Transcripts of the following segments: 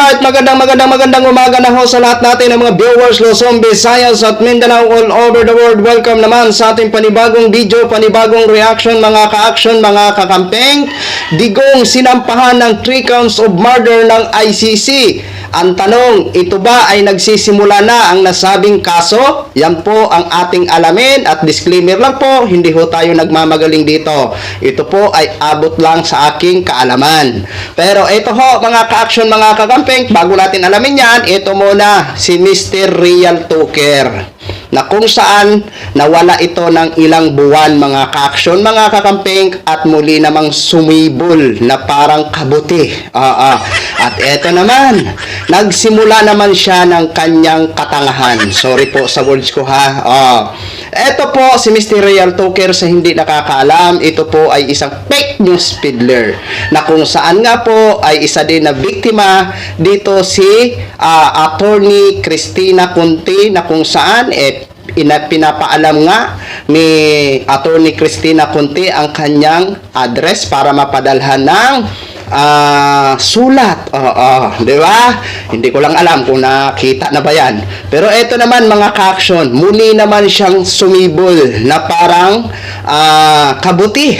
Alright, magandang umaga na ho sa lahat natin ng mga viewers Luzon, Visayas at Mindanao all over the world. Welcome naman sa ating panibagong video, panibagong reaction mga ka-action, mga kakampeng. Digong sinampahan ng 3 counts of murder ng ICC. Ang tanong, ito ba ay nagsisimula na ang nasabing kaso? Yan po ang ating alamin at disclaimer lang po, hindi ho tayo nagmamagaling dito. Ito po ay abot lang sa aking kaalaman. Pero ito ho mga ka-action, mga kakampeng, bago natin alamin yan, ito muna si Mr. Real Tuker, na kung saan nawala ito ng ilang buwan mga ka-action, mga kakampeng, at muli namang sumibol na parang kabuti. At eto naman, nagsimula naman siya ng kanyang katangahan. Sorry po sa words ko ha. Eto po si Mr. Real Tuker, sa hindi nakakaalam, ito po ay isang fake news peddler na kung saan nga po ay isa din na biktima dito si Attorney Cristina Kunti, na kung saan pinapaalam nga ni Attorney Cristina Kunti ang kanyang address para mapadalhan ng sulat. Di ba? Hindi ko lang alam kung nakita na ba yan. Pero ito naman mga ka-action, muli naman siyang sumibol na parang kabuti.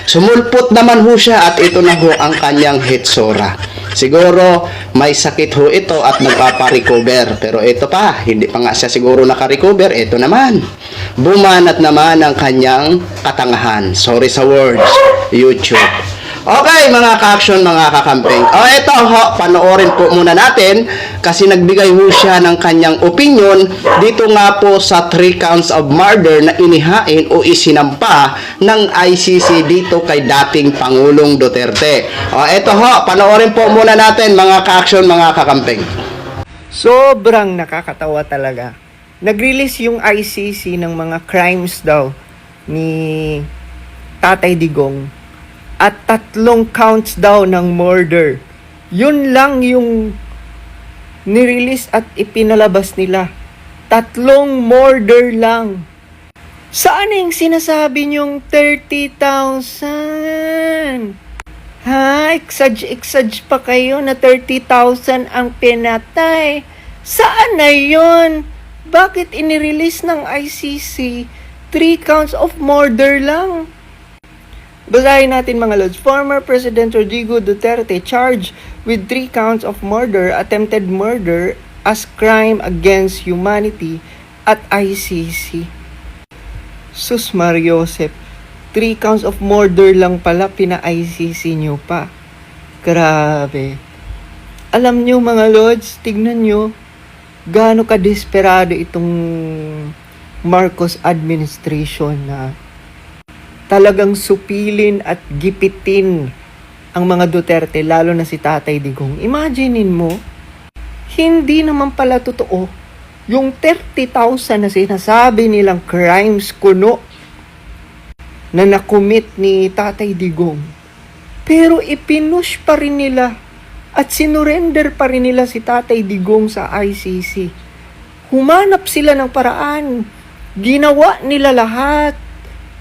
Sumulpot naman ho siya at ito na ho ang kanyang hitsura. Siguro may sakit ho ito at nagpaparecover. Pero ito pa, hindi pa nga siya siguro nakarecover. Ito naman, bumanat naman ang kanyang katangahan. Sorry sa words, YouTube. Okay mga ka-action, mga kakampeng. Ito ho, panoorin po muna natin kasi nagbigay ho siya ng kanyang opinion dito nga po sa 3 counts of murder na inihain o isinampa ng ICC dito kay dating Pangulong Duterte. Ito ho, panoorin po muna natin mga ka-action, mga kakampeng. Sobrang nakakatawa talaga. Nag-release yung ICC ng mga crimes daw ni Tatay Digong. At 3 counts daw ng murder. Yun lang yung nirelease at ipinalabas nila. 3 murder lang. Saan yung sinasabi niyong 30,000? Ha? Exage pa kayo na 30,000 ang pinatay. Saan na yun? Bakit inirelease ng ICC 3 counts of murder lang? Basahin natin mga lods. Former President Rodrigo Duterte charged with 3 counts of murder, attempted murder as crime against humanity at ICC. Sus Mariosep, 3 counts of murder lang pala pina-ICC nyo pa. Grabe. Alam nyo mga lods, tignan nyo, gaano ka-desperado itong Marcos administration na talagang supilin at gipitin ang mga Duterte, lalo na si Tatay Digong. Imaginein mo, hindi naman pala totoo yung 30,000 na sinasabi nilang crimes kuno na nakumit ni Tatay Digong. Pero ipinush pa rin nila at sinurrender pa rin nila si Tatay Digong sa ICC. Humanap sila ng paraan. Ginawa nila lahat.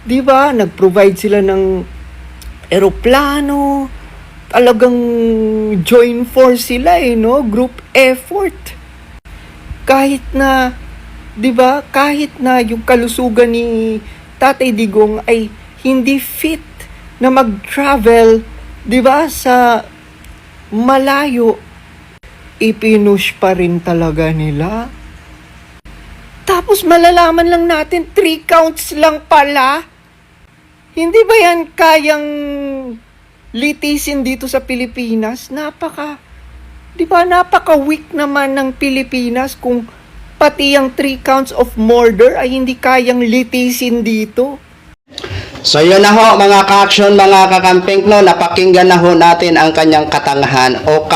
Diba? Nag-provide sila ng eroplano. Talagang join force sila no? Group effort. Kahit na, diba? Kahit na yung kalusugan ni Tatay Digong ay hindi fit na mag-travel, diba? Sa malayo, ipinush pa rin talaga nila. Tapos malalaman lang natin 3 counts lang pala. Hindi ba yan kayang litisin dito sa Pilipinas? Napaka-weak naman ng Pilipinas kung pati yung 3 counts of murder ay hindi kayang litisin dito. So yun na ho mga ka-action, mga kakampeng, no, napakinggan na ho natin ang kanyang katangahan o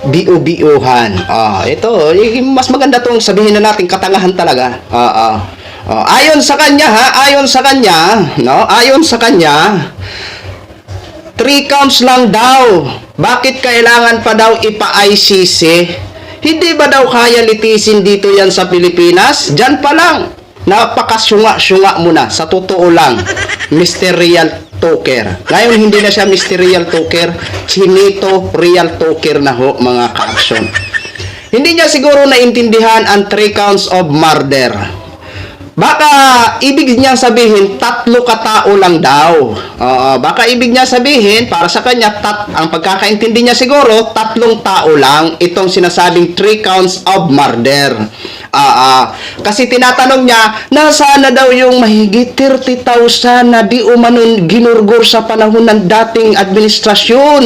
biu-biuhan. Ito, mas maganda tong sabihin na natin katangahan talaga. Ayon sa kanya, ayon sa kanya, 3 counts lang daw. Bakit kailangan pa daw ipa-ICC? Hindi ba daw kaya litisin dito yan sa Pilipinas? Diyan pa lang, napakasyunga-syunga mo na, sa totoo lang, Mr. Real Tuker. Ngayon, hindi na siya Mr. Real Tuker, Chinito Real Tuker na ho, mga ka-action. Hindi niya siguro naintindihan ang 3 counts of murder. Baka ibig niya sabihin 3 katao lang daw. Baka ibig niya sabihin para sa kanya ang pagkakaintindi niya siguro 3 tao lang itong sinasabing 3 counts of murder. Kasi tinatanong niya, nasaan na daw yung mahigit 30,000 na di umanon ginurgor sa panahon ng dating administrasyon?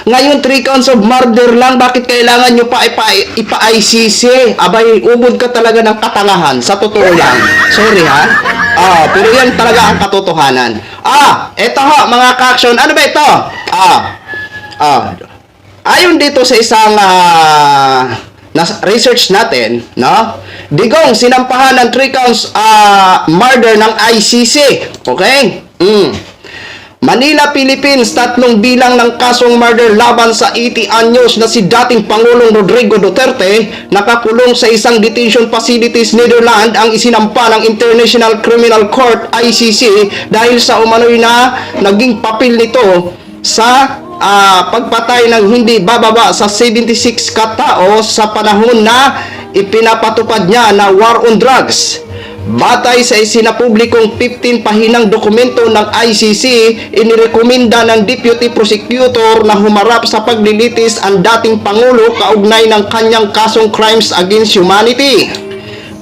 Ngayon 3 counts of murder lang, bakit kailangan nyo pa ipa-ICC? Abay, ubod ka talaga ng katangahan, sa totoo lang. Sorry ha? Pero yan talaga ang katotohanan. Eto ho, mga ka-action, ano ba ito? Ayon dito sa isang research natin, no? Digong sinampahan ng 3 counts murder ng ICC. Okay? Manila, Philippines, 3 bilang ng kasong murder laban sa 80 anyos na si dating Pangulong Rodrigo Duterte, nakakulong sa isang detention facilities Netherlands ang isinampa ng International Criminal Court ICC dahil sa umano'y na naging papel nito sa pagpatay ng hindi bababa sa 76 katao sa panahon na ipinapatupad niya na war on drugs. Batay sa isinapublikong 15 pahinang dokumento ng ICC, inirekomenda ng Deputy Prosecutor na humarap sa paglilitis ang dating Pangulo kaugnay ng kanyang kasong crimes against humanity.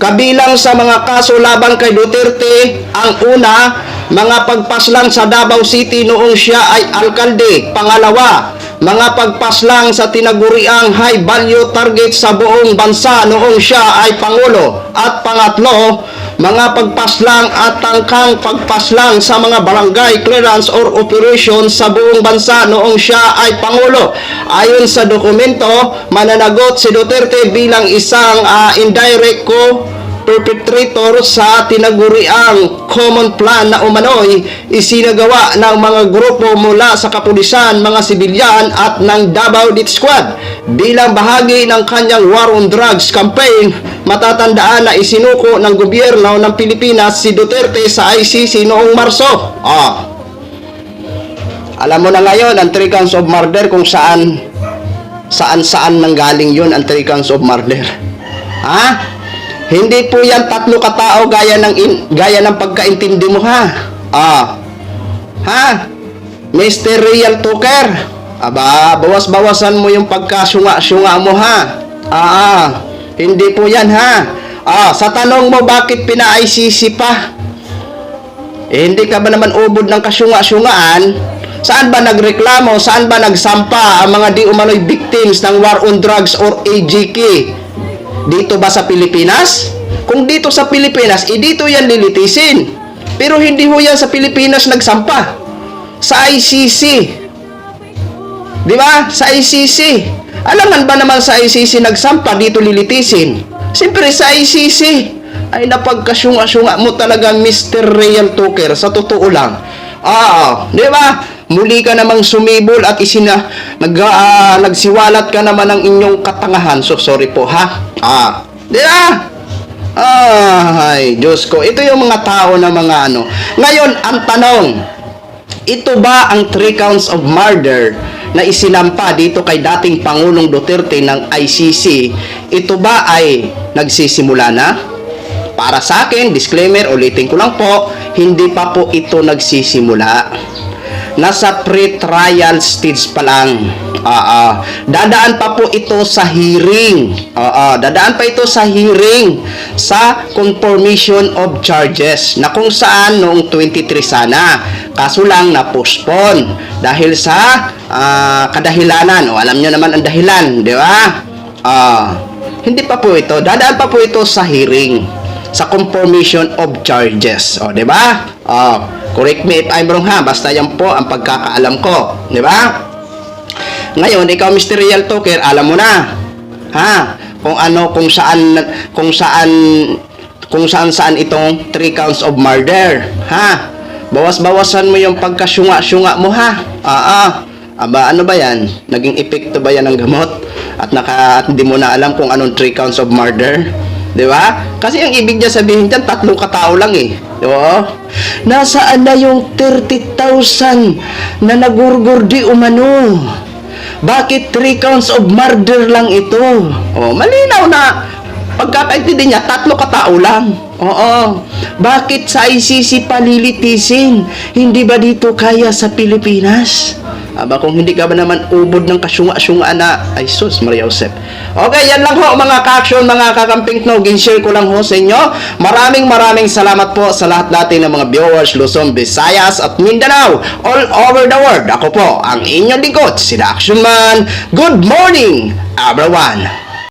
Kabilang sa mga kaso laban kay Duterte, ang una, mga pagpaslang sa Davao City noong siya ay alkalde. Pangalawa, mga pagpaslang sa tinaguriang high value target sa buong bansa noong siya ay Pangulo. At pangatlo, mga pagpaslang at tangkang pagpaslang sa mga barangay clearance or operation sa buong bansa noong siya ay Pangulo. Ayon sa dokumento, mananagot si Duterte bilang isang indirect perpetrator sa tinaguriang common plan na umano'y isinagawa ng mga grupo mula sa kapulisan, mga sibilyan at ng Davao Death Squad. Bilang bahagi ng kanyang war on drugs campaign, matatandaan na isinuko ng gobyerno ng Pilipinas si Duterte sa ICC noong Marso. Alam mo na ngayon ang 3 counts of murder kung saan nanggaling yun ang 3 counts of murder. Hindi po yan 3 katao gaya ng pagkaintindi mo ha. Mr. Real Tuker. Bawas-bawasan mo yung pagkasunga-sunga mo ha. Hindi po yan ha. Sa tanong mo bakit pina-ICC pa? Hindi ka ba naman ubod ng kasunga-sungaan? Saan ba nagreklamo? Saan ba nagsampa ang mga di umano'y victims ng war on drugs or AGK? Dito ba sa Pilipinas? Kung dito sa Pilipinas, dito yan lilitisin. Pero hindi ho yan sa Pilipinas nagsampa. Sa ICC. Di ba? Sa ICC. Alangan ba naman sa ICC nagsampa, dito lilitisin? Siyempre sa ICC. Ay napagkasyunga-syunga mo talaga, Mr. Real Tuker. Sa totoo lang. Di ba? Muli ka namang sumibol at nagsiwalat ka naman ng inyong katangahan. So, sorry po, ha? Di ba? Ay, Diyos ko. Ito yung mga tao na mga ano. Ngayon, ang tanong, ito ba ang 3 counts of murder na isinampa dito kay dating Pangulong Duterte ng ICC? Ito ba ay nagsisimula na? Para sa akin, disclaimer, ulitin ko lang po, hindi pa po ito nagsisimula. Nasa pre-trial stage pa lang. Dadaan pa po ito sa hearing. Dadaan pa ito sa hearing sa confirmation of charges na kung saan noong 23 sana. Kaso lang na-postpone dahil sa kadahilanan. Alam nyo naman ang dahilan, di ba? Hindi pa po ito. Dadaan pa po ito sa hearing sa confirmation of charges. Di ba? Correct me if I'm wrong ha. Basta yan po ang pagkakaalam ko. Di ba? Ngayon, ikaw Mr. Real Tuker, alam mo na. Ha? Kung saan itong 3 counts of murder. Ha? Bawas-bawasan mo yung pagkasyunga-syunga mo ha. Ano ba yan? Naging epekto ba yan ng gamot? At hindi mo na alam kung anong 3 counts of murder? Di ba? Kasi ang ibig niya sabihin dyan, 3 katao lang eh. Di ba? Nasaan na yung 30,000 na nagurgur di umano? Bakit 3 counts of murder lang ito? Oh, malinaw na pagkakaintindi niya, 3 katao lang. Oo. Bakit sa ICC palilitisin? Hindi ba dito kaya sa Pilipinas? Aba, kung hindi ka ba naman ubod ng kasyunga-syunga na, ay sus, Maria Josep. Okay, yan lang ho mga ka-action, mga kakamping no, gin-share ko lang ho sa inyo. Maraming salamat po sa lahat natin ng mga viewers, Luzon, Visayas at Mindanao, all over the world. Ako po, ang inyong lingkod, si The Action Man. Good morning, everyone!